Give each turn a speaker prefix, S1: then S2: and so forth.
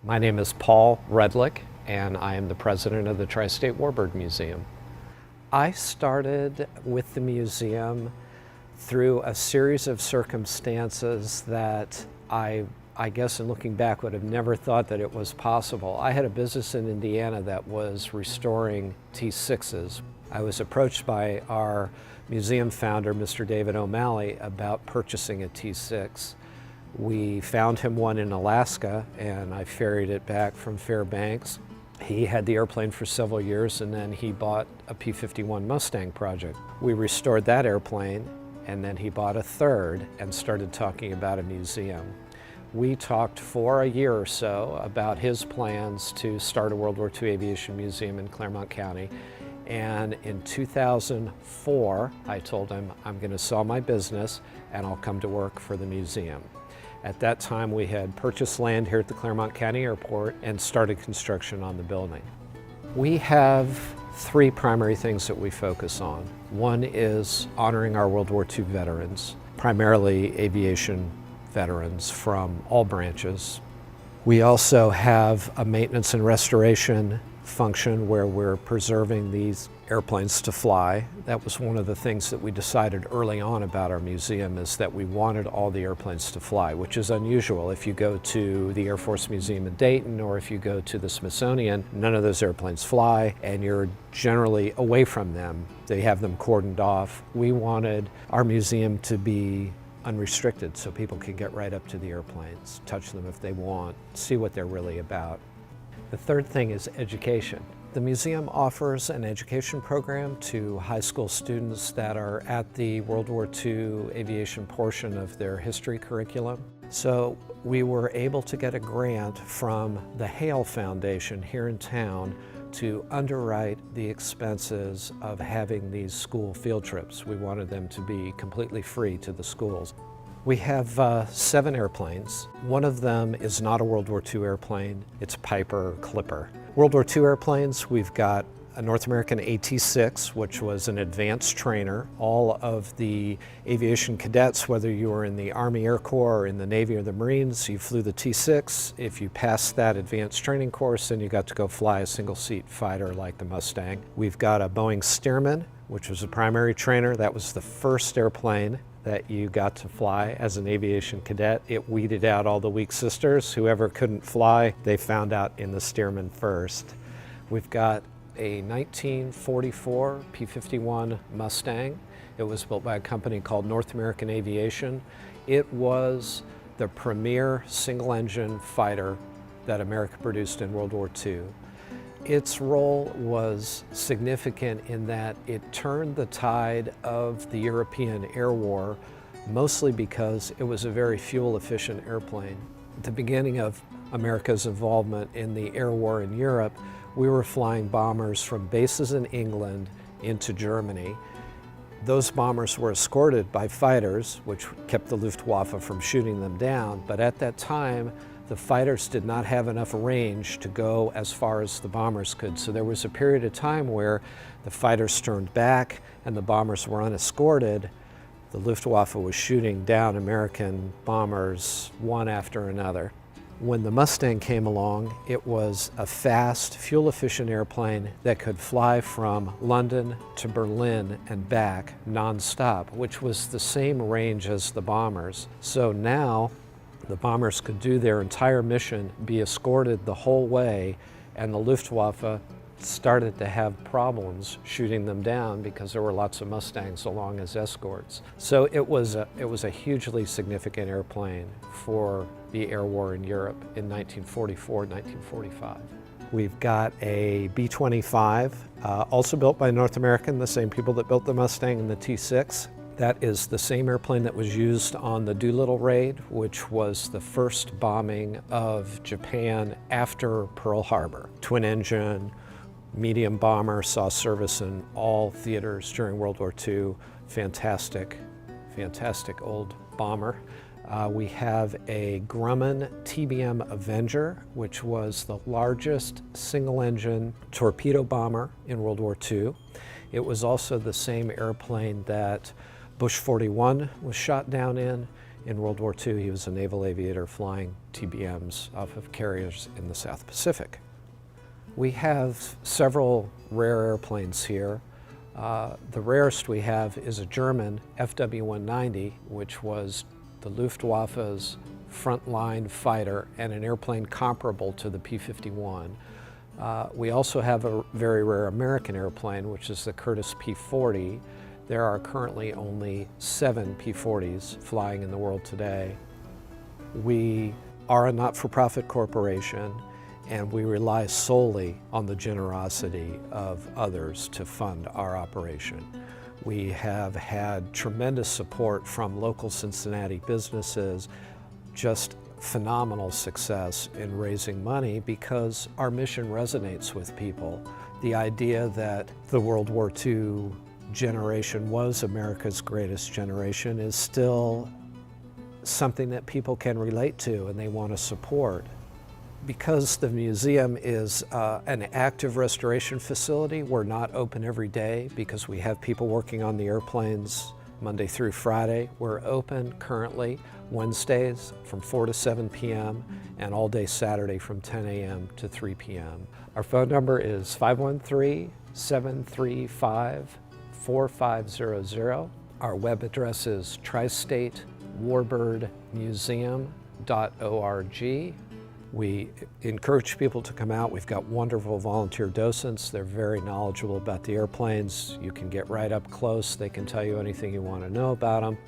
S1: My name is Paul Redlick, and I am the president of the Tri-State Warbird Museum. I started with the museum through a series of circumstances that I guess in looking back would have never thought that it was possible. I had a business in Indiana that was restoring T6s. I was approached by our museum founder, Mr. David O'Malley, about purchasing a T6. We found him one in Alaska, and I ferried it back from Fairbanks. He had the airplane for several years, and then he bought a P-51 Mustang project. We restored that airplane, and then he bought a third and started talking about a museum. We talked for a year or so about his plans to start a World War II aviation museum in Claremont County. And in 2004, I told him, I'm going to sell my business and I'll come to work for the museum. At that time, we had purchased land here at the Claremont County Airport and started construction on the building. We have three primary things that we focus on. One is honoring our World War II veterans, primarily aviation veterans from all branches. We also have a maintenance and restoration function where we're preserving these airplanes to fly. That was one of the things that we decided early on about our museum, is that we wanted all the airplanes to fly, which is unusual. If you go to the Air Force Museum in Dayton or if you go to the Smithsonian, none of those airplanes fly and you're generally away from them. They have them cordoned off. We wanted our museum to be unrestricted so people could get right up to the airplanes, touch them if they want, see what they're really about. The third thing is education. The museum offers an education program to high school students that are at the World War II aviation portion of their history curriculum. So we were able to get a grant from the Hale Foundation here in town to underwrite the expenses of having these school field trips. We wanted them to be completely free to the schools. We have 7 airplanes. One of them is not a World War II airplane, it's a Piper Clipper. World War II airplanes, we've got a North American AT-6, which was an advanced trainer. All of the aviation cadets, whether you were in the Army Air Corps or in the Navy or the Marines, you flew the T-6. If you passed that advanced training course, then you got to go fly a single-seat fighter like the Mustang. We've got a Boeing Stearman, which was a primary trainer. That was the first airplane that you got to fly as an aviation cadet. It weeded out all the weak sisters. Whoever couldn't fly, they found out in the Stearman first. We've got a 1944 P-51 Mustang. It was built by a company called North American Aviation. It was the premier single-engine fighter that America produced in World War II. Its role was significant in that it turned the tide of the European air war, mostly because it was a very fuel-efficient airplane. At the beginning of America's involvement in the air war in Europe, we were flying bombers from bases in England into Germany. Those bombers were escorted by fighters, which kept the Luftwaffe from shooting them down, but at that time, the fighters did not have enough range to go as far as the bombers could. So there was a period of time where the fighters turned back and the bombers were unescorted. The Luftwaffe was shooting down American bombers one after another. When the Mustang came along, it was a fast, fuel-efficient airplane that could fly from London to Berlin and back non-stop, which was the same range as the bombers. So now, the bombers could do their entire mission, be escorted the whole way, and the Luftwaffe started to have problems shooting them down because there were lots of Mustangs along as escorts. So it was a hugely significant airplane for the air war in Europe in 1944, 1945. We've got a B-25, also built by North American, the same people that built the Mustang and the T-6. That is the same airplane that was used on the Doolittle raid, which was the first bombing of Japan after Pearl Harbor. Twin engine, medium bomber, saw service in all theaters during World War II. Fantastic, fantastic old bomber. We have a Grumman TBM Avenger, which was the largest single-engine torpedo bomber in World War II. It was also the same airplane that Bush 41 was shot down in. In World War II, he was a naval aviator flying TBMs off of carriers in the South Pacific. We have several rare airplanes here. The rarest we have is a German FW-190, which was the Luftwaffe's frontline fighter and an airplane comparable to the P-51. We also have a very rare American airplane, which is the Curtiss P-40. There are currently only 7 P-40s flying in the world today. We are a not-for-profit corporation, and we rely solely on the generosity of others to fund our operation. We have had tremendous support from local Cincinnati businesses, just phenomenal success in raising money because our mission resonates with people. The idea that the World War II generation was America's greatest generation is still something that people can relate to and they want to support. Because the museum is an active restoration facility, we're not open every day because we have people working on the airplanes Monday through Friday. We're open currently Wednesdays from 4 to 7 p.m. and all day Saturday from 10 a.m. to 3 p.m. Our phone number is 513-735-4500. Our web address is Tri-State Warbird Museum.org. We encourage people to come out. We've got wonderful volunteer docents. They're very knowledgeable about the airplanes. You can get right up close. They can tell you anything you want to know about them.